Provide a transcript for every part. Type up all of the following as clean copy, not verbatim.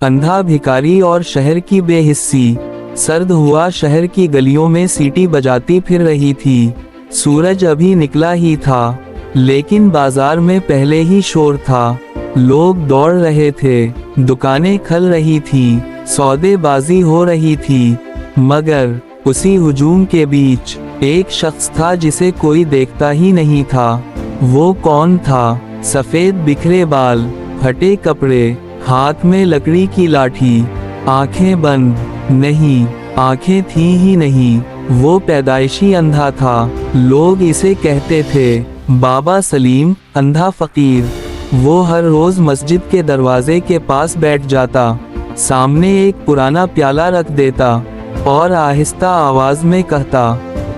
अंधा भिखारी और शहर की बेहिस्सी। सर्द हुआ शहर की गलियों में सीटी बजाती फिर रही थी। सूरज अभी निकला ही था, लेकिन बाजार में पहले ही शोर था। लोग दौड़ रहे थे, दुकानें खल रही थी, सौदेबाजी हो रही थी। मगर उसी हुजूम के बीच एक शख्स था जिसे कोई देखता ही नहीं था। वो कौन था? सफेद बिखरे बाल, फटे कपड़े, हाथ में लकड़ी की लाठी, आंखें बंद, नहीं, आंखें थी ही नहीं। वो पैदाइशी अंधा था। लोग इसे कहते थे बाबा सलीम, अंधा फकीर। वो हर रोज मस्जिद के दरवाजे के पास बैठ जाता, सामने एक पुराना प्याला रख देता और आहिस्ता आवाज में कहता,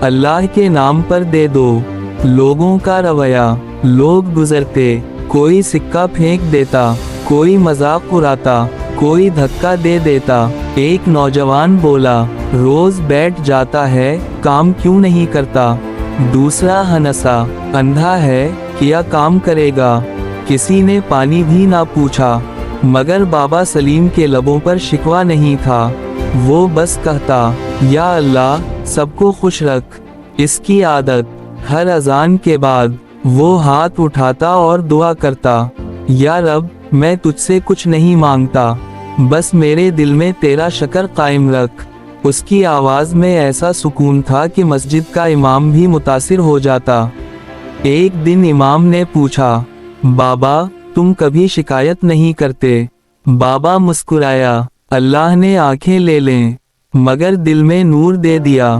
अल्लाह के नाम पर दे दो। लोगों का रवैया, लोग गुजरते, कोई सिक्का फेंक देता, कोई मजाक उड़ाता, कोई धक्का दे देता। एक नौजवान बोला, रोज बैठ जाता है, काम क्यों नहीं करता? दूसरा हंसा, अंधा है, क्या काम करेगा? किसी ने पानी भी ना पूछा। मगर बाबा सलीम के लबों पर शिकवा नहीं था। वो बस कहता, या अल्लाह, सबको खुश रख। इसकी आदत, हर अजान के बाद वो हाथ उठाता और दुआ करता, या रब, मैं तुझसे कुछ नहीं मांगता, बस मेरे दिल में तेरा शक्र कायम रख। उसकी आवाज में ऐसा सुकून था कि मस्जिद का इमाम भी मुतासिर हो जाता। एक दिन इमाम ने पूछा, बाबा, तुम कभी शिकायत नहीं करते? बाबा मुस्कुराया, अल्लाह ने आंखें ले लें, मगर दिल में नूर दे दिया।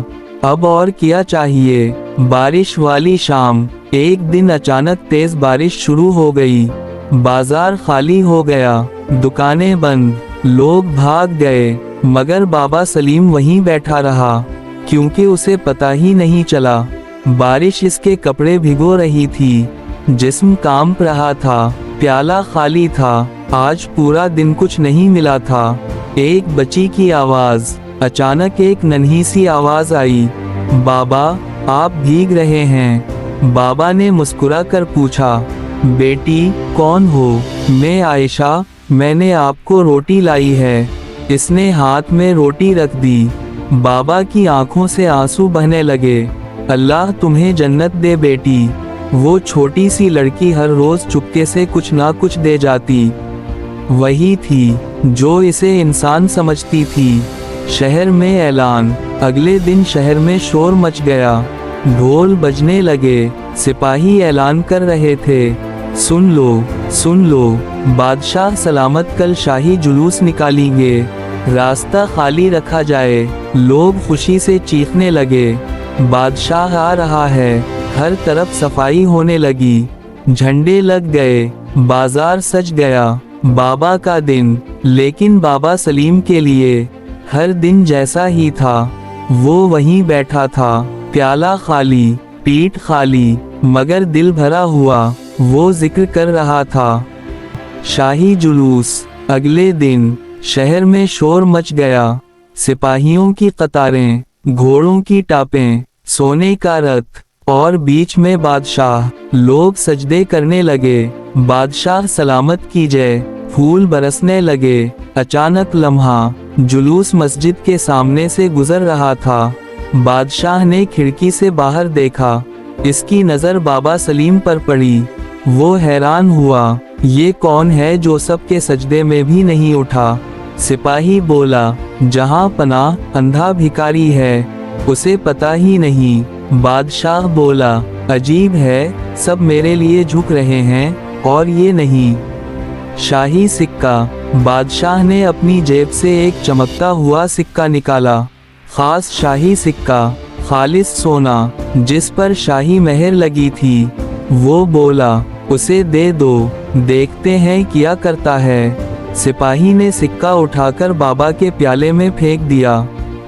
अब और क्या चाहिए? बारिश वाली शाम, एक दिन अचानक तेज बारिश शुरू हो गई। बाजार खाली हो गया, दुकानें बंद, लोग भाग गए, मगर बाबा सलीम वहीं बैठा रहा, क्योंकि उसे पता ही नहीं चला। बारिश इसके कपड़े भिगो रही थी, जिस्म कांप रहा था, प्याला खाली था। आज पूरा दिन कुछ नहीं मिला था। एक बच्ची की आवाज, अचानक एक नन्ही सी आवाज आई, बाबा, आप भीग रहे हैं। बाबा ने मुस्कुरा कर पूछा, बेटी, कौन हो? मैं आयशा, मैंने आपको रोटी लाई है। इसने हाथ में रोटी रख दी। बाबा की आंखों से आंसू बहने लगे। अल्लाह तुम्हें जन्नत दे बेटी। वो छोटी सी लड़की हर रोज चुपके से कुछ ना कुछ दे जाती। वही थी जो इसे इंसान समझती थी। शहर में ऐलान। अगले दिन शहर में शोर मच गया, ढोल बजने लगे, सिपाही ऐलान कर रहे थे, सुन लो, सुन लो, बादशाह सलामत कल शाही जुलूस निकालेंगे, रास्ता खाली रखा जाए। लोग खुशी से चीखने लगे, बादशाह आ रहा है। हर तरफ सफाई होने लगी, झंडे लग गए, बाजार सज गया। बाबा का दिन, लेकिन बाबा सलीम के लिए हर दिन जैसा ही था। वो वहीं बैठा था, प्याला खाली, पीठ खाली, मगर दिल भरा हुआ। वो जिक्र कर रहा था। शाही जुलूस। अगले दिन शहर में शोर मच गया, सिपाहियों की कतारें, घोड़ों की टापें, सोने का रथ और बीच में बादशाह। लोग सजदे करने लगे, बादशाह सलामत की जय। फूल बरसने लगे। अचानक लम्हा, जुलूस मस्जिद के सामने से गुजर रहा था। बादशाह ने खिड़की से बाहर देखा। इसकी नज़र बाबा सलीम पर पड़ी। वो हैरान हुआ, ये कौन है जो सबके सजदे में भी नहीं उठा? सिपाही बोला, जहां पनाह अंधा भिखारी है, उसे पता ही नहीं। बादशाह बोला, अजीब है, सब मेरे लिए झुक रहे हैं और ये नहीं। शाही सिक्का। बादशाह ने अपनी जेब से एक चमकता हुआ सिक्का निकाला। खास शाही सिक्का, खालिस सोना, जिस पर शाही मेहर लगी थी। वो बोला, उसे दे दो, देखते हैं क्या करता है। सिपाही ने सिक्का उठाकर बाबा के प्याले में फेंक दिया।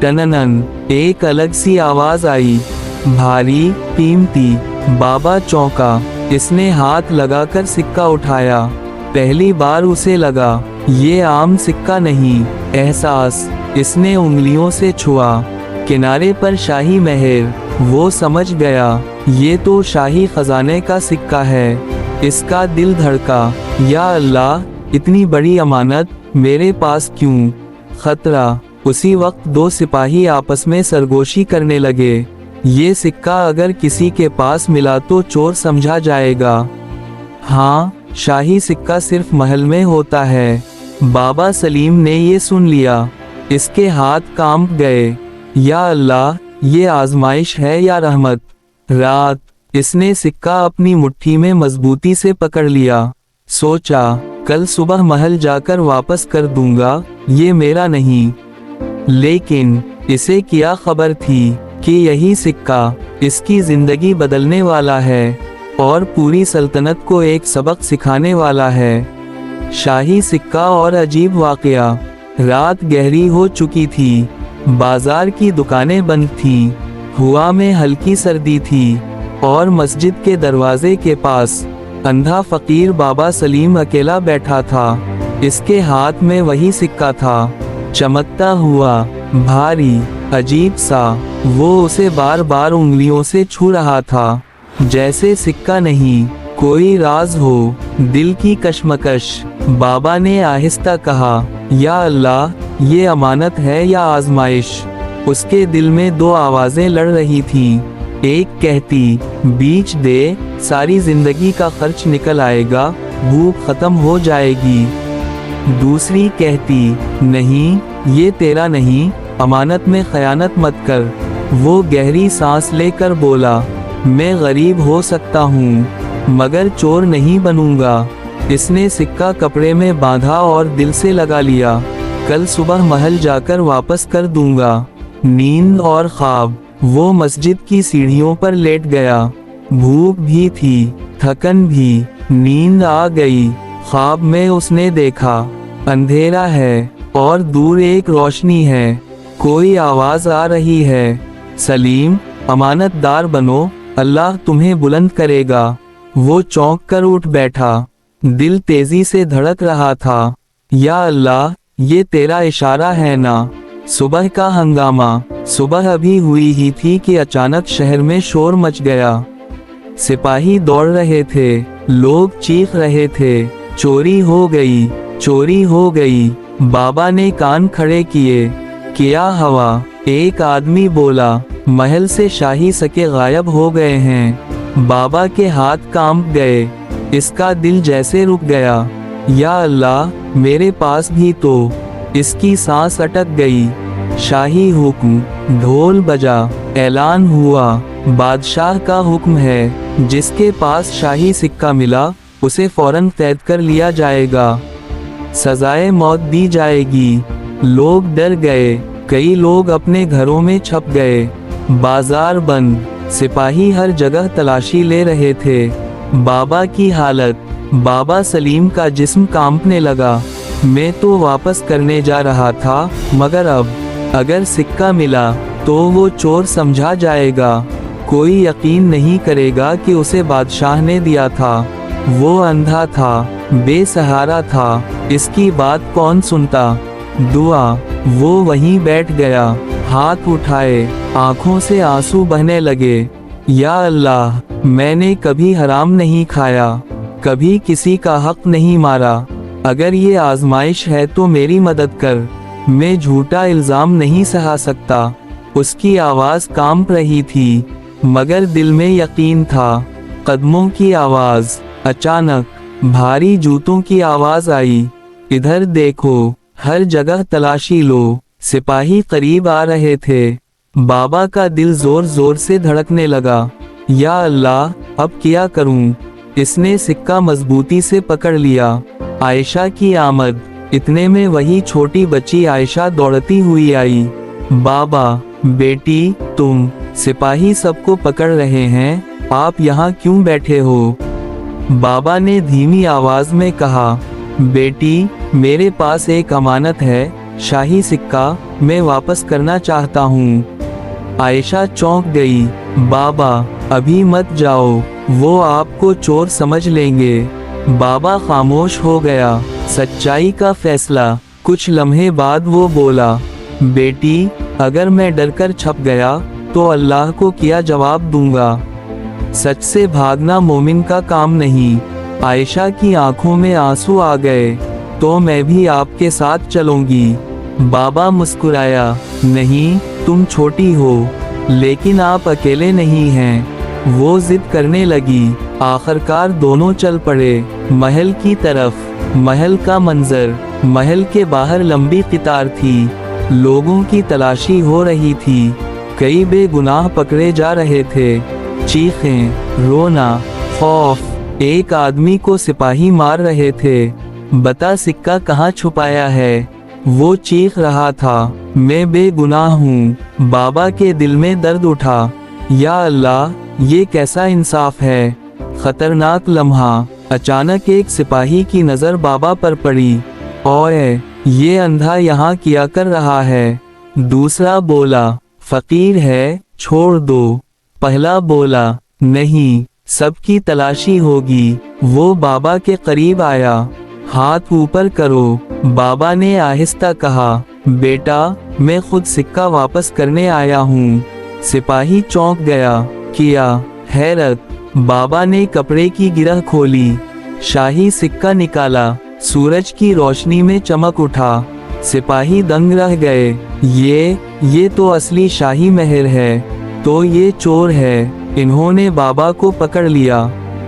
टननन, एक अलग सी आवाज आई, भारी, कीमती। बाबा चौंका। इसने हाथ लगाकर सिक्का उठाया। पहली बार उसे लगा, ये आम सिक्का नहीं। एहसास। इसने उंगलियों से छुआ, किनारे पर शाही मेहर। वो समझ गया, ये तो शाही खजाने का सिक्का है। इसका दिल धड़का, या अल्लाह, इतनी बड़ी अमानत मेरे पास क्यों? खतरा। उसी वक्त दो सिपाही आपस में सरगोशी करने लगे। ये सिक्का अगर किसी के पास मिला तो चोर समझा जाएगा। हाँ, शाही सिक्का सिर्फ महल में होता है। बाबा सलीम ने ये सुन लिया। इसके हाथ कांप गए। या अल्लाह, ये आजमाइश है या रहमत? रात। इसने सिक्का अपनी मुट्ठी में मजबूती से पकड़ लिया। सोचा, कल सुबह महल जाकर वापस कर दूंगा, ये मेरा नहीं। लेकिन इसे क्या खबर थी कि यही सिक्का इसकी जिंदगी बदलने वाला है और पूरी सल्तनत को एक सबक सिखाने वाला है। शाही सिक्का और अजीब वाकया। रात गहरी हो चुकी थी। बाजार की दुकानें बंद थीं। हवा में हल्की सर्दी थी और मस्जिद के दरवाजे के पास अंधा फकीर बाबा सलीम अकेला बैठा था। इसके हाथ में वही सिक्का था, चमकता हुआ, भारी, अजीब सा। वो उसे बार बार उंगलियों से छू रहा था, जैसे सिक्का नहीं, कोई राज हो, दिल की कशमकश। बाबा ने आहिस्ता कहा, या अल्लाह, ये अमानत है या आजमाइश? उसके दिल में दो आवाजें लड़ रही थीं। एक कहती, बीच दे, सारी जिंदगी का खर्च निकल आएगा, भूख खत्म हो जाएगी। दूसरी कहती, नहीं, ये तेरा नहीं, अमानत में खयानत मत कर। वो गहरी सांस लेकर बोला, मैं गरीब हो सकता हूँ मगर चोर नहीं बनूंगा। इसने सिक्का कपड़े में बांधा और दिल से लगा लिया। कल सुबह महल जाकर वापस कर दूंगा। नींद और ख्वाब। वो मस्जिद की सीढ़ियों पर लेट गया। भूख भी थी, थकन भी। नींद आ गई। ख्वाब में उसने देखा, अंधेरा है और दूर एक रोशनी है। कोई आवाज आ रही है, सलीम, अमानतदार बनो, अल्लाह तुम्हें बुलंद करेगा। वो चौंक कर उठ बैठा। दिल तेजी से धड़क रहा था। या अल्लाह, ये तेरा इशारा है ना? सुबह का हंगामा। सुबह अभी हुई ही थी कि अचानक शहर में शोर मच गया। सिपाही दौड़ रहे थे, लोग चीख रहे थे, चोरी हो गई, चोरी हो गई। बाबा ने कान खड़े किए। क्या हवा? एक आदमी बोला, महल से शाही सके गायब हो गए हैं। बाबा के हाथ कांप गए। इसका दिल जैसे रुक गया। या अल्लाह, मेरे पास भी तो। इसकी सांस अटक गई। शाही हुक्म। ढोल बजा। ऐलान हुआ, बादशाह का हुक्म है, जिसके पास शाही सिक्का मिला उसे फौरन कैद कर लिया जाएगा, सजाए मौत दी जाएगी। लोग डर गए। कई लोग अपने घरों में छप गए। बाजार बंद। सिपाही हर जगह तलाशी ले रहे थे। बाबा की हालत। बाबा सलीम का जिस्म कांपने लगा। मैं तो वापस करने जा रहा था, मगर अब अगर सिक्का मिला तो वो चोर समझा जाएगा। कोई यकीन नहीं करेगा कि उसे बादशाह ने दिया था। वो अंधा था, बेसहारा था, इसकी बात कौन सुनता? दुआ। वो वहीं बैठ गया, हाथ उठाए, आंखों से आंसू बहने लगे। या अल्लाह, मैंने कभी हराम नहीं खाया, कभी किसी का हक नहीं मारा। अगर ये आजमाइश है तो मेरी मदद कर, मैं झूठा इल्जाम नहीं सहा सकता। उसकी आवाज कांप रही थी, मगर दिल में यकीन था। कदमों की आवाज। अचानक भारी जूतों की आवाज आई। इधर देखो, हर जगह तलाशी लो। सिपाही करीब आ रहे थे। बाबा का दिल जोर जोर से धड़कने लगा। या अल्लाह, अब क्या करूं? इसने सिक्का मजबूती से पकड़ लिया। आयशा की आमद। इतने में वही छोटी बच्ची आयशा दौड़ती हुई आई। बाबा, बेटी, तुम। सिपाही सबको पकड़ रहे हैं, आप यहाँ क्यों बैठे हो? बाबा ने धीमी आवाज में कहा, बेटी, मेरे पास एक अमानत है, शाही सिक्का, मैं वापस करना चाहता हूँ। आयशा चौंक गई। बाबा, अभी मत जाओ, वो आपको चोर समझ लेंगे। बाबा खामोश हो गया। सच्चाई का फैसला। कुछ लम्हे बाद वो बोला, बेटी, अगर मैं डरकर छप गया तो अल्लाह को क्या जवाब दूंगा? सच से भागना मोमिन का काम नहीं। आयशा की आंखों में आंसू आ गए। तो मैं भी आपके साथ चलूंगी। बाबा मुस्कुराया, नहीं, तुम छोटी हो, लेकिन आप अकेले नहीं हैं। वो जिद करने लगी। आखिरकार दोनों चल पड़े महल की तरफ। महल का मंजर, महल के बाहर लंबी कतार थी, लोगों की तलाशी हो रही थी। कई बेगुनाह पकड़े जा रहे थे। चीखें, रोना, खौफ। एक आदमी को सिपाही मार रहे थे। बता सिक्का कहाँ छुपाया है? वो चीख रहा था, मैं बेगुनाह हूँ। बाबा के दिल में दर्द उठा। या अल्लाह, ये कैसा इंसाफ है? खतरनाक लम्हा। अचानक एक सिपाही की नज़र बाबा पर पड़ी। ओए, ये अंधा यहाँ क्या कर रहा है? दूसरा बोला, फकीर है, छोड़ दो। पहला बोला, नहीं, सबकी तलाशी होगी। वो बाबा के करीब आया। हाथ ऊपर करो। बाबा ने आहिस्ता कहा, बेटा, मैं खुद सिक्का वापस करने आया हूँ। सिपाही चौंक गया। किया? हैरत। बाबा ने कपड़े की गिरह खोली, शाही सिक्का निकाला। सूरज की रोशनी में चमक उठा। सिपाही दंग रह गए। ये तो असली शाही महर है। तो ये चोर है। इन्होंने बाबा को पकड़ लिया।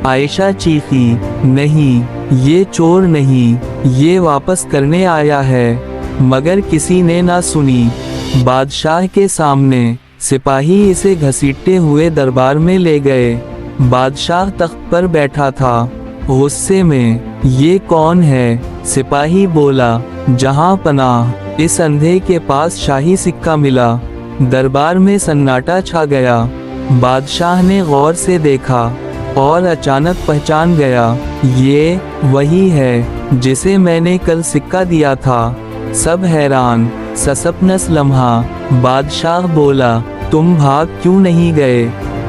आयशा चीखी, नहीं, ये चोर नहीं, ये वापस करने आया है। मगर किसी ने ना सुनी। बादशाह के सामने सिपाही इसे घसीटते हुए दरबार में ले गए। बादशाह तख्त पर बैठा था, गुस्से में। ये कौन है? सिपाही बोला, जहां पनाह, इस अंधे के पास शाही सिक्का मिला। दरबार में सन्नाटा छा गया। बादशाह ने गौर से देखा और अचानक पहचान गया। ये वही है जिसे मैंने कल सिक्का दिया था। सब हैरान। ससपनस लम्हा। बादशाह बोला, तुम भाग क्यों नहीं गए?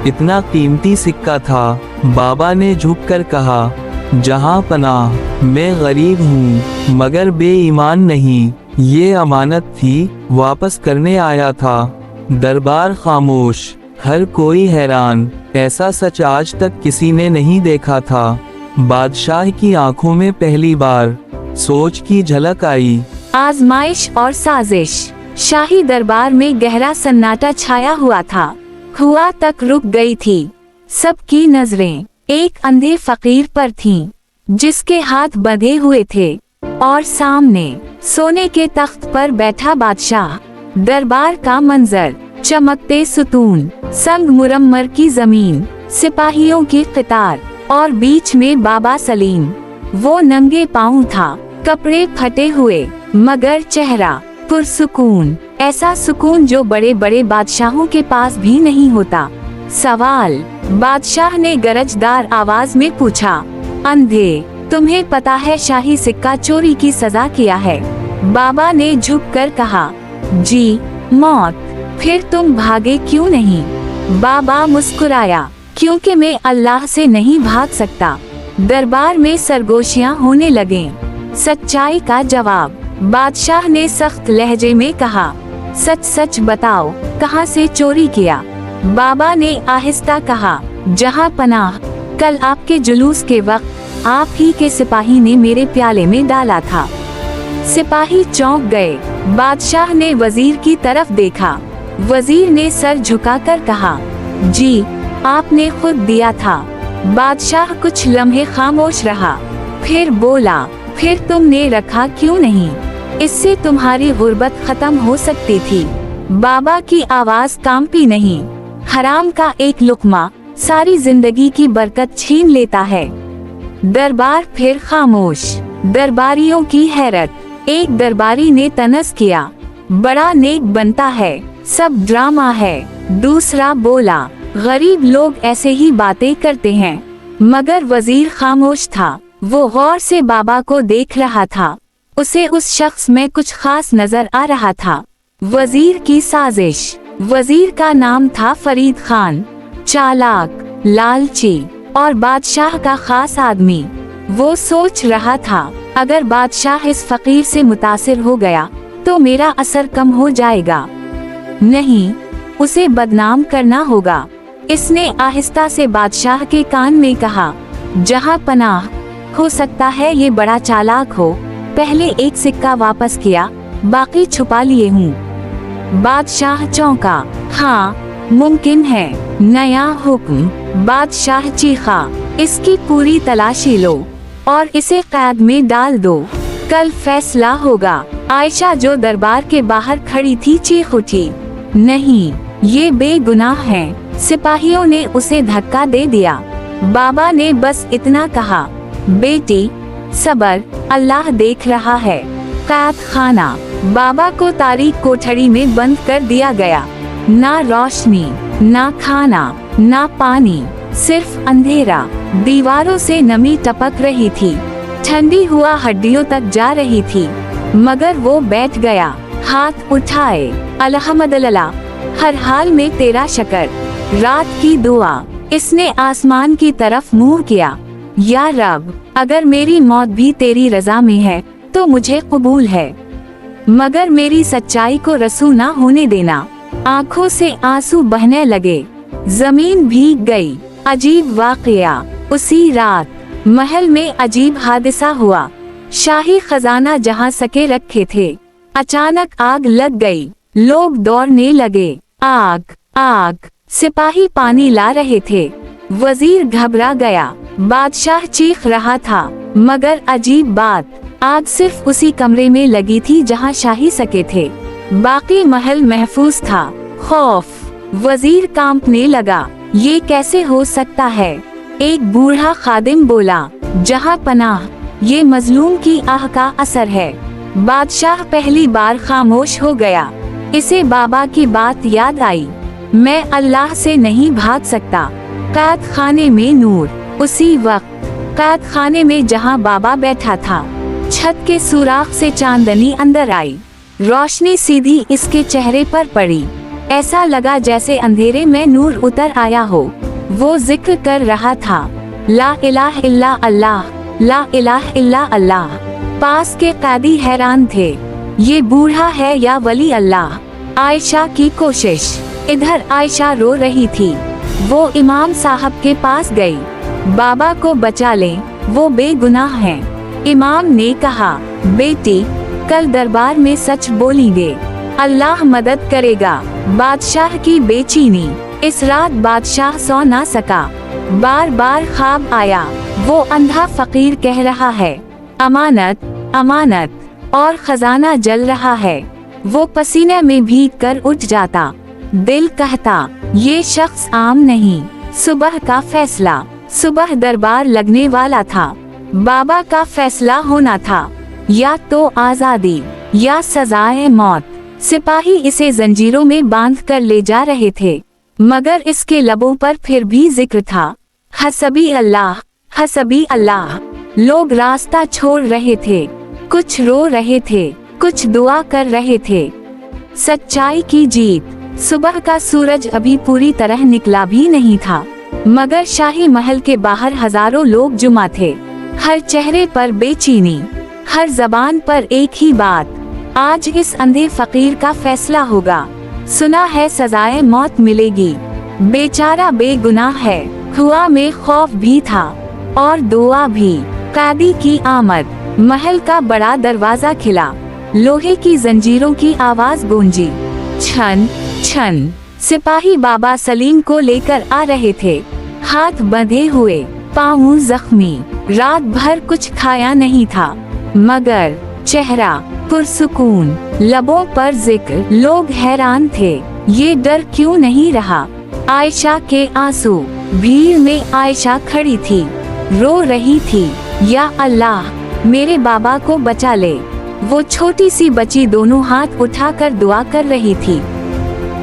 इतना कीमती सिक्का था। बाबा ने झुककर कहा, जहां पनाह, मैं गरीब हूँ मगर बेईमान नहीं। ये अमानत थी, वापस करने आया था। दरबार खामोश, हर कोई हैरान। ऐसा सच आज तक किसी ने नहीं देखा था। बादशाह की आंखों में पहली बार सोच की झलक आई। आजमाइश और साजिश। शाही दरबार में गहरा सन्नाटा छाया हुआ था। हुआ तक रुक गई थी। सबकी नजरें एक अंधे फकीर पर थीं, जिसके हाथ बंधे हुए थे, और सामने सोने के तख्त पर बैठा बादशाह। दरबार का मंजर, चमकते सुतून, संग मुरम्मर की जमीन, सिपाहियों की कतार, और बीच में बाबा सलीम। वो नंगे पाँव था, कपड़े फटे हुए, मगर चेहरा पुरसुकून। ऐसा सुकून जो बड़े बड़े बादशाहों के पास भी नहीं होता। सवाल। बादशाह ने गरजदार आवाज में पूछा, अंधे, तुम्हें पता है शाही सिक्का चोरी की सजा क्या है? बाबा ने झुककर कहा, जी, मौत। फिर तुम भागे क्यों नहीं? बाबा मुस्कुराया, क्योंकि मैं अल्लाह से नहीं भाग सकता। दरबार में सरगोशियां होने लगे। सच्चाई का जवाब। बादशाह ने सख्त लहजे में कहा, सच सच बताओ, कहां से चोरी किया? बाबा ने आहिस्ता कहा, जहां पनाह, कल आपके जुलूस के वक्त आप ही के सिपाही ने मेरे प्याले में डाला था। सिपाही चौंक गए। बादशाह ने वजीर की तरफ देखा। वजीर ने सर झुकाकर कहा, जी, आपने खुद दिया था। बादशाह कुछ लम्हे खामोश रहा, फिर बोला, फिर तुमने रखा क्यों नहीं? इससे तुम्हारी गुर्बत खत्म हो सकती थी। बाबा की आवाज कांपी नहीं। हराम का एक लुक्मा सारी जिंदगी की बरकत छीन लेता है। दरबार फिर खामोश। दरबारियों की हैरत। एक दरबारी ने तनस किया, बड़ा नेक बनता है, सब ड्रामा है। दूसरा बोला, गरीब लोग ऐसे ही बातें करते हैं। मगर वजीर खामोश था। वो गौर से बाबा को देख रहा था। उसे उस शख्स में कुछ खास नजर आ रहा था। वजीर की साजिश। वजीर का नाम था फरीद खान। चालाक, लालची और बादशाह का खास आदमी। वो सोच रहा था, अगर बादशाह इस फकीर से मुतासिर हो गया तो मेरा असर कम हो जाएगा। नहीं, उसे बदनाम करना होगा। इसने आहिस्ता से बादशाह के कान में कहा, जहां पनाह, हो सकता है ये बड़ा चालाक हो, पहले एक सिक्का वापस किया, बाकी छुपा लिए हूँ। बादशाह चौंका। हाँ, मुमकिन है। नया हुक्म। बादशाह चीखा, इसकी पूरी तलाशी लो और इसे कैद में डाल दो, कल फैसला होगा। आयशा जो दरबार के बाहर खड़ी थी चीख उठी, नहीं, ये बेगुनाह है। सिपाहियों ने उसे धक्का दे दिया। बाबा ने बस इतना कहा, बेटी सबर, अल्लाह देख रहा है। कैद खाना। बाबा को तारीक कोठरी में बंद कर दिया गया। ना रोशनी, ना खाना, ना पानी, सिर्फ अंधेरा। दीवारों से नमी टपक रही थी, ठंडी हुआ हड्डियों तक जा रही थी। मगर वो बैठ गया, हाथ उठाए, अल्हम्दुलिल्लाह, हर हाल में तेरा शकर। रात की दुआ। इसने आसमान की तरफ मुंह किया, या रब, अगर मेरी मौत भी तेरी रजा में है तो मुझे कबूल है, मगर मेरी सच्चाई को रसूं ना होने देना। आंखों से आंसू बहने लगे, जमीन भीग गई। अजीब वाकया। उसी रात महल में अजीब हादसा हुआ। शाही खजाना जहां सके रखे थे, अचानक आग लग गई। लोग दौड़ने लगे। आग, आग। सिपाही पानी ला रहे थे। वजीर घबरा गया। बादशाह चीख रहा था, मगर अजीब बात, आग सिर्फ उसी कमरे में लगी थी जहां शाही सके थे। बाकी महल महफूज था। खौफ। वजीर कांपने लगा। ये कैसे हो सकता है? एक बूढ़ा खादिम बोला, जहां पनाह, ये मजलूम की आह का असर है। बादशाह पहली बार खामोश हो गया। इसे बाबा की बात याद आई, मैं अल्लाह से नहीं भाग सकता। कैद खाने में नूर। उसी वक्त कैद खाने में जहां बाबा बैठा था, छत के सुराख से चांदनी अंदर आई। रोशनी सीधी इसके चेहरे पर पड़ी। ऐसा लगा जैसे अंधेरे में नूर उतर आया हो। वो जिक्र कर रहा था, ला इलाहा इल्ला अल्लाह, ला इलाहा इल्ला अल्लाह। पास के कैदी हैरान थे, ये बूढ़ा है या वली अल्लाह। आयशा की कोशिश। इधर आयशा रो रही थी। वो इमाम साहब के पास गई, बाबा को बचा लें, वो बेगुनाह हैं। इमाम ने कहा, बेटी, कल दरबार में सच बोलेंगे, अल्लाह मदद करेगा। बादशाह की बेचैनी। इस रात बादशाह सो ना सका। बार बार ख्वाब आया, वो अंधा फकीर कह रहा है, अमानत, अमानत, और खजाना जल रहा है। वो पसीने में भीग कर उठ जाता। दिल कहता, ये शख्स आम नहीं। सुबह का फैसला। सुबह दरबार लगने वाला था। बाबा का फैसला होना था, या तो आजादी या सजाए मौत। सिपाही इसे जंजीरों में बांध कर ले जा रहे थे, मगर इसके लबों पर फिर भी जिक्र था, हसबी अल्लाह, हसबी अल्लाह। लोग रास्ता छोड़ रहे थे, कुछ रो रहे थे, कुछ दुआ कर रहे थे। सच्चाई की जीत। सुबह का सूरज अभी पूरी तरह निकला भी नहीं था, मगर शाही महल के बाहर हजारों लोग जुमा थे। हर चेहरे पर बेचैनी, हर जबान पर एक ही बात, आज इस अंधे फकीर का फैसला होगा। सुना है सजाए मौत मिलेगी। बेचारा बेगुनाह है। हुआ में खौफ भी था और दुआ भी। कैदी की आमद। महल का बड़ा दरवाजा खिला। लोहे की जंजीरों की आवाज गूंजी। छन छन। सिपाही बाबा सलीम को लेकर आ रहे थे, हाथ बंधे हुए, पाँव जख्मी। रात भर कुछ खाया नहीं था, मगर चेहरा पुरसुकून, लबों पर जिक्र। लोग हैरान थे, ये डर क्यों नहीं रहा? आयशा के आंसू। भीड़ में आयशा खड़ी थी, रो रही थी, या अल्लाह, मेरे बाबा को बचा ले। वो छोटी सी बच्ची दोनों हाथ उठाकर दुआ कर रही थी।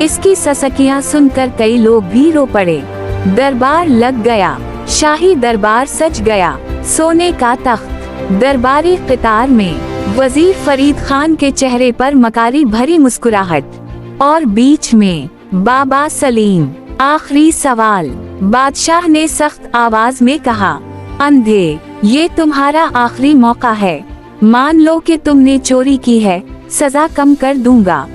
इसकी ससकियां सुनकर कई लोग भी रो पड़े। दरबार लग गया। शाही दरबार सज गया। सोने का तख्त। दरबारी कतार में वजीर फरीद खान के चेहरे पर मकारी भरी मुस्कुराहट और बीच में बाबा सलीम। आखिरी सवाल। बादशाह ने सख्त आवाज में कहा, अंधे, ये तुम्हारा आखिरी मौका है। मान लो कि तुमने चोरी की है, सजा कम कर दूंगा।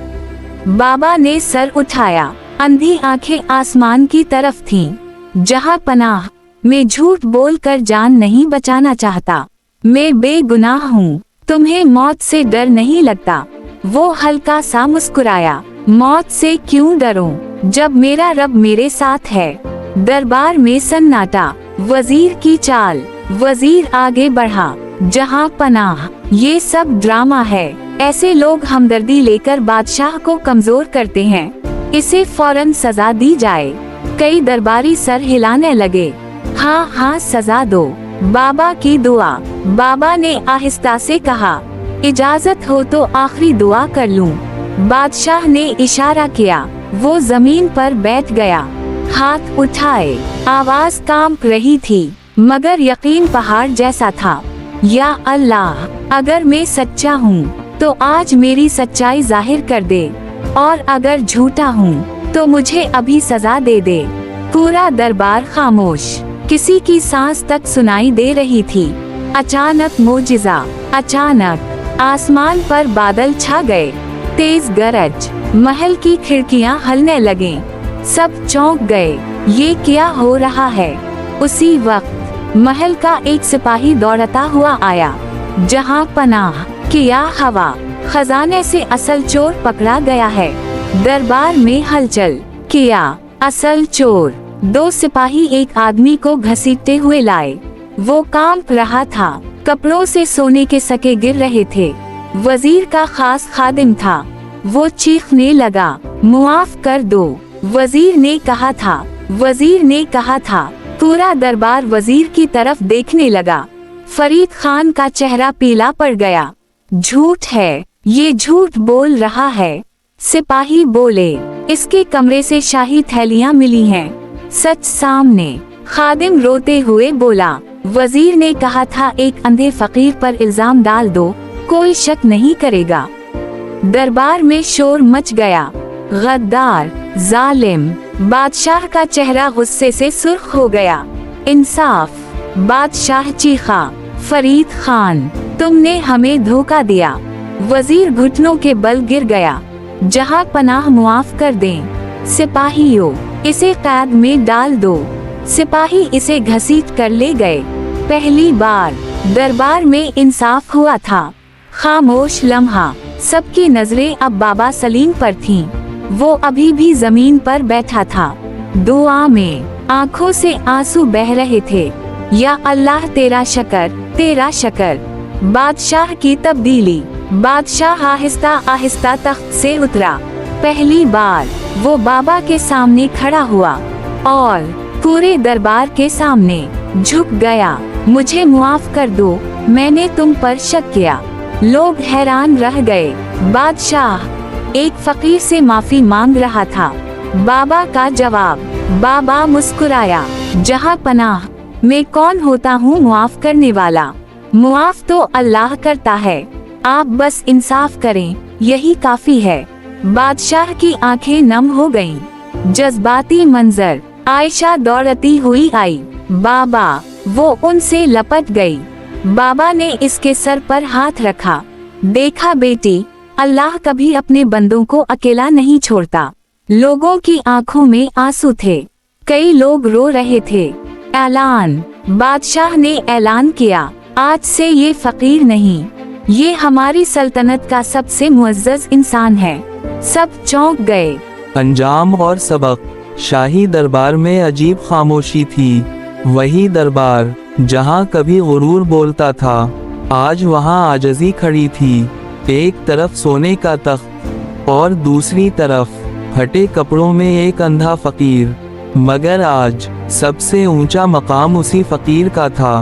बाबा ने सर उठाया। अंधी आंखें आसमान की तरफ थीं। जहां पनाह, मैं झूठ बोलकर जान नहीं बचाना चाहता। मैं बेगुनाह हूँ। तुम्हें मौत से डर नहीं लगता? वो हल्का सा मुस्कुराया। मौत से क्यों डरूं, जब मेरा रब मेरे साथ है। दरबार में सन्नाटा। वजीर की चाल। वजीर आगे बढ़ा। जहां पनाह। ये सब ड्रामा है। ऐसे लोग हमदर्दी लेकर बादशाह को कमजोर करते हैं। इसे फौरन सजा दी जाए। कई दरबारी सर हिलाने लगे। हाँ हाँ, सजा दो। बाबा की दुआ। बाबा ने आहिस्ता से कहा, इजाजत हो तो आखिरी दुआ कर लूं। बादशाह ने इशारा किया। वो जमीन पर बैठ गया। हाथ उठाए। आवाज कांप रही थी, मगर यकीन पहाड़ जैसा था। या अल्लाह, अगर मैं सच्चा हूँ तो आज मेरी सच्चाई जाहिर कर दे, और अगर झूठा हूँ तो मुझे अभी सजा दे दे। पूरा दरबार खामोश। किसी की सांस तक सुनाई दे रही थी। अचानक मोजिज़ा। अचानक आसमान पर बादल छा गए। तेज गरज। महल की खिड़कियां हिलने लगीं। सब चौंक गए। ये क्या हो रहा है? उसी वक्त महल का एक सिपाही दौड़ता हुआ आया। जहां पनाह। किया हवा। खजाने से असल चोर पकड़ा गया है। दरबार में हलचल। किया असल चोर। दो सिपाही एक आदमी को घसीटते हुए लाए। वो कांप रहा था। कपड़ों से सोने के सके गिर रहे थे। वजीर का खास खादिम था। वो चीखने लगा, मुआफ कर दो। वजीर ने कहा था। वजीर ने कहा था। पूरा दरबार वजीर की तरफ देखने लगा। फरीद खान का चेहरा पीला पड़ गया। झूठ है, ये झूठ बोल रहा है। सिपाही बोले, इसके कमरे से शाही थैलियां मिली हैं। सच सामने। खादिम रोते हुए बोला, वजीर ने कहा था एक अंधे फकीर पर इल्जाम डाल दो, कोई शक नहीं करेगा। दरबार में शोर मच गया। गद्दार, जालिम। बादशाह का चेहरा गुस्से से सुर्ख हो गया। इंसाफ। बादशाह चीखा, फरीद खान, तुमने हमें धोखा दिया। वजीर घुटनों के बल गिर गया। जहां पनाह, मुआफ कर दें। सिपाहियों, इसे कैद में डाल दो। सिपाही इसे घसीट कर ले गए। पहली बार दरबार में इंसाफ हुआ था। खामोश लम्हा। सबकी नजरें अब बाबा सलीम पर थीं। वो अभी भी जमीन पर बैठा था। दुआ में आंखों से आंसू बह रहे थे। या अल्लाह, तेरा शकर, तेरा शकर। बादशाह की तब्दीली। बादशाह आहिस्ता आहिस्ता तख्त से उतरा। पहली बार वो बाबा के सामने खड़ा हुआ और पूरे दरबार के सामने झुक गया। मुझे मुआफ कर दो, मैंने तुम पर शक किया। लोग हैरान रह गए। बादशाह एक फकीर से माफी मांग रहा था। बाबा का जवाब। बाबा मुस्कुराया। जहां पनाह, मैं कौन होता हूँ मुआफ करने वाला? मुआफ तो अल्लाह करता है। आप बस इंसाफ करें, यही काफी है। बादशाह की आंखें नम हो गईं। जज्बाती मंजर। आयशा दौड़ती हुई आई। बाबा। वो उनसे लपट गई। बाबा ने इसके सर पर हाथ रखा। देखा बेटी, अल्लाह कभी अपने बंदों को अकेला नहीं छोड़ता। लोगों की आंखों में आंसू थे। कई लोग रो रहे थे। ऐलान। बादशाह ने ऐलान किया, आज से ये फकीर नहीं, ये हमारी सल्तनत का सबसे मुअज्जज इंसान है। सब चौंक गए। अंजाम और सबक। शाही दरबार में अजीब खामोशी थी। वही दरबार जहां कभी गुरूर बोलता था, आज वहां आजजी खड़ी थी। एक तरफ सोने का तख्त और दूसरी तरफ फटे कपड़ों में एक अंधा फकीर। मगर आज सबसे ऊंचा मकाम उसी फकीर का था।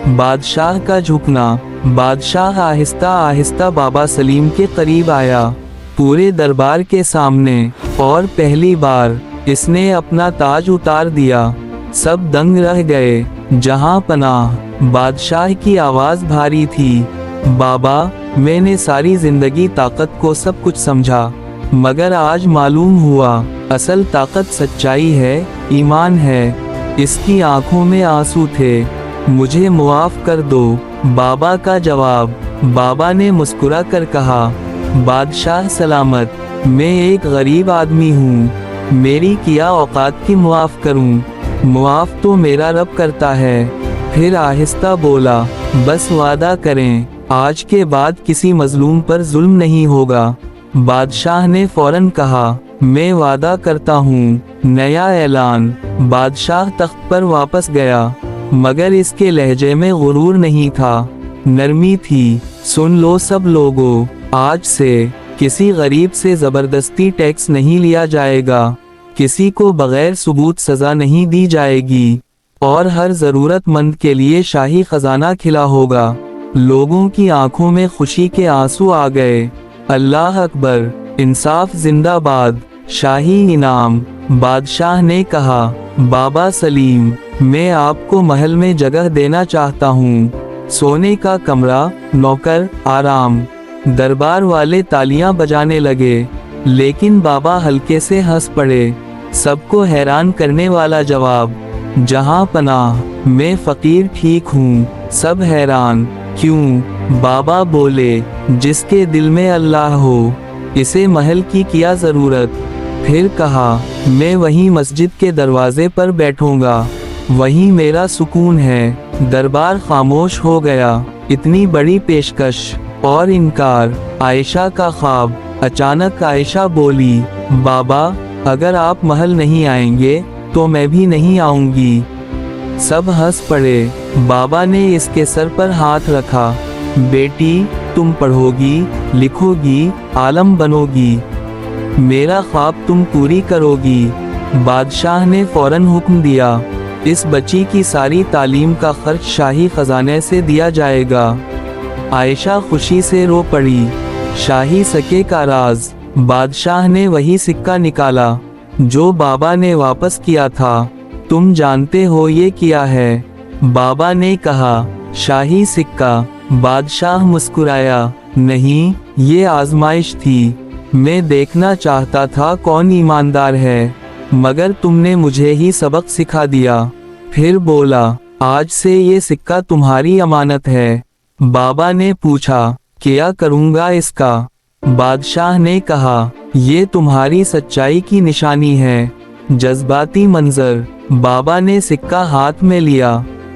बादशाह का झुकना। बादशाह आहिस्ता आहिस्ता बाबा सलीम के करीब आया, पूरे दरबार के सामने, और पहली बार इसने अपना ताज उतार दिया। सब दंग रह गए। जहां पनाह। बादशाह की आवाज भारी थी। बाबा, मैंने सारी जिंदगी ताकत को सब कुछ समझा, मगर आज मालूम हुआ असल ताकत सच्चाई है, ईमान है। इसकी आंखों में आंसू थे। मुझे मुआफ कर दो। बाबा का जवाब। बाबा ने मुस्कुरा कर कहा, बादशाह सलामत, मैं एक गरीब आदमी हूँ, मेरी किया औकात की मुआफ करूँ? मुआफ तो मेरा रब करता है। फिर आहिस्ता बोला, बस वादा करें, आज के बाद किसी मजलूम पर जुल्म नहीं होगा। बादशाह ने फौरन कहा, मैं वादा करता हूँ। नया ऐलान। बादशाह तख्त पर वापस गया, मगर इसके लहजे में गुरूर नहीं था, नरमी थी। सुन लो सब लोगों, आज से किसी गरीब से जबरदस्ती टैक्स नहीं लिया जाएगा, किसी को बगैर सबूत सजा नहीं दी जाएगी, और हर जरूरतमंद के लिए शाही खजाना खिला होगा। लोगों की आंखों में खुशी के आंसू आ गए। अल्लाह अकबर, इंसाफ जिंदाबाद, शाही इनाम। बादशाह ने कहा, बाबा सलीम, मैं आपको महल में जगह देना चाहता हूँ। सोने का कमरा, नौकर, आराम। दरबार वाले तालियां बजाने लगे, लेकिन बाबा हल्के से हंस पड़े। सबको हैरान करने वाला जवाब, जहां पनाह, मैं फकीर ठीक हूँ। सब हैरान, क्यों? बाबा बोले, जिसके दिल में अल्लाह हो, इसे महल की क्या जरूरत। फिर कहा, मैं वहीं मस्जिद के दरवाजे पर बैठूंगा, वहीं मेरा सुकून है। दरबार खामोश हो गया। इतनी बड़ी पेशकश और इनकार, आयशा का ख्वाब। अचानक आयशा बोली, बाबा, अगर आप महल नहीं आएंगे तो मैं भी नहीं आऊंगी। सब हंस पड़े। बाबा ने इसके सर पर हाथ रखा, बेटी, तुम पढ़ोगी, लिखोगी, आलम बनोगी, मेरा ख्वाब तुम पूरी करोगी। बादशाह ने फौरन हुक्म दिया, इस बच्ची की सारी तालीम का खर्च शाही खजाने से दिया जाएगा। आयशा खुशी से रो पड़ी। शाही सके का राज। बादशाह ने वही सिक्का निकाला जो बाबा ने वापस किया था। तुम जानते हो ये क्या है? बाबा ने कहा, शाही सिक्का। बादशाह मुस्कुराया, नहीं, ये आजमाइश थी। मैं देखना चाहता था कौन ईमानदार है, मगर तुमने मुझे ही सबक सिखा दिया। फिर बोला, आज से ये सिक्का तुम्हारी अमानत है। बाबा ने पूछा, क्या करूँगा इसका? बादशाह ने कहा, ये तुम्हारी सच्चाई की निशानी है। जज्बाती मंजर। बाबा ने सिक्का हाथ में लिया,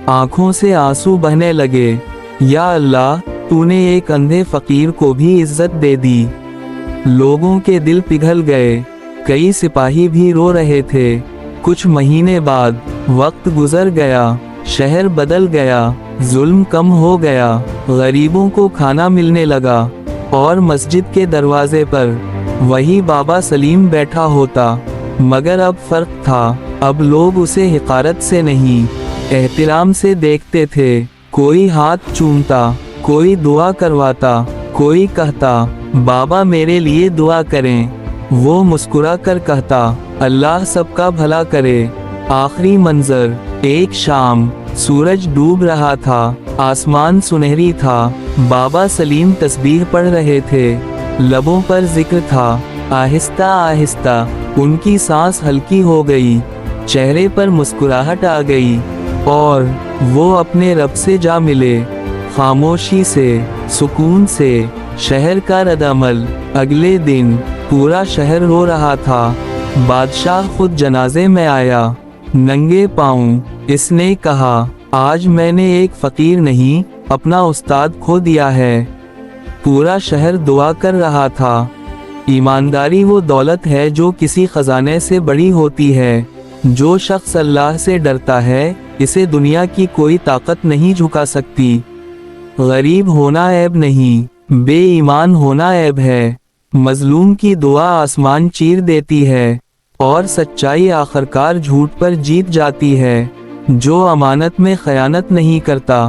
आंखों से आंसू बहने लगे। या अल्लाह, तूने एक अंधे फकीर को भी इज्जत दे दी। लोगों के दिल पिघल गए। कई सिपाही भी रो रहे थे। कुछ महीने बाद वक्त गुजर गया, शहर बदल गया, जुल्म कम हो गया, गरीबों को खाना मिलने लगा, और मस्जिद के दरवाजे पर वही बाबा सलीम बैठा होता। मगर अब फर्क था। अब लोग उसे हिकारत से नहीं, एहतराम से देखते थे। कोई हाथ चूमता, कोई दुआ करवाता, कोई कहता, बाबा मेरे लिए दुआ करें। वो मुस्कुरा कर कहता, अल्लाह सबका भला करे। आखिरी मंजर। एक शाम, सूरज डूब रहा था, आसमान सुनहरी था। बाबा सलीम तस्बीह पढ़ रहे थे, लबों पर जिक्र था। आहिस्ता आहिस्ता उनकी सांस हल्की हो गई, चेहरे पर मुस्कुराहट आ गई, और वो अपने रब से जा मिले। खामोशी से, सुकून से। शहर का रद्दअमल। अगले दिन पूरा शहर रो रहा था। बादशाह खुद जनाजे में आया, नंगे पाँव। इसने कहा, आज मैंने एक फकीर नहीं, अपना उस्ताद खो दिया है। पूरा शहर दुआ कर रहा था। ईमानदारी वो दौलत है जो किसी खजाने से बड़ी होती है। जो शख्स अल्लाह से डरता है, इसे दुनिया की कोई ताकत नहीं झुका सकती। गरीब होना ऐब नहीं, बेईमान होना ऐब है। मजलूम की दुआ आसमान चीर देती है, और सच्चाई आखिरकार झूठ पर जीत जाती है। जो अमानत में खयानत नहीं करता,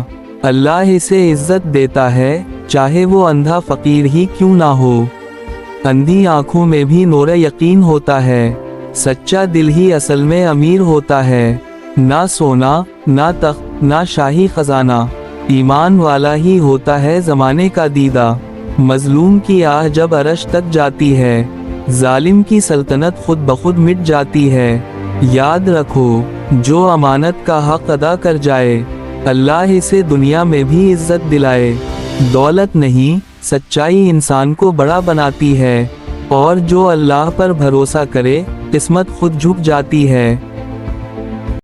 अल्लाह इसे इज्जत देता है, चाहे वो अंधा फकीर ही क्यों ना हो। अंधी आंखों में भी नूर यकीन होता है। सच्चा दिल ही असल में अमीर होता है। ना सोना, ना तख्त, ना शाही खजाना, ईमान वाला ही होता है ज़माने का दीदा। मजलूम की आह जब अरश तक जाती है, जालिम की सल्तनत खुद ब खुद मिट जाती है। याद रखो, जो अमानत का हक अदा कर जाए, अल्लाह इसे दुनिया में भी इज्जत दिलाए। दौलत नहीं, सच्चाई इंसान को बड़ा बनाती है, और जो अल्लाह पर भरोसा करे, किस्मत खुद झुक जाती है।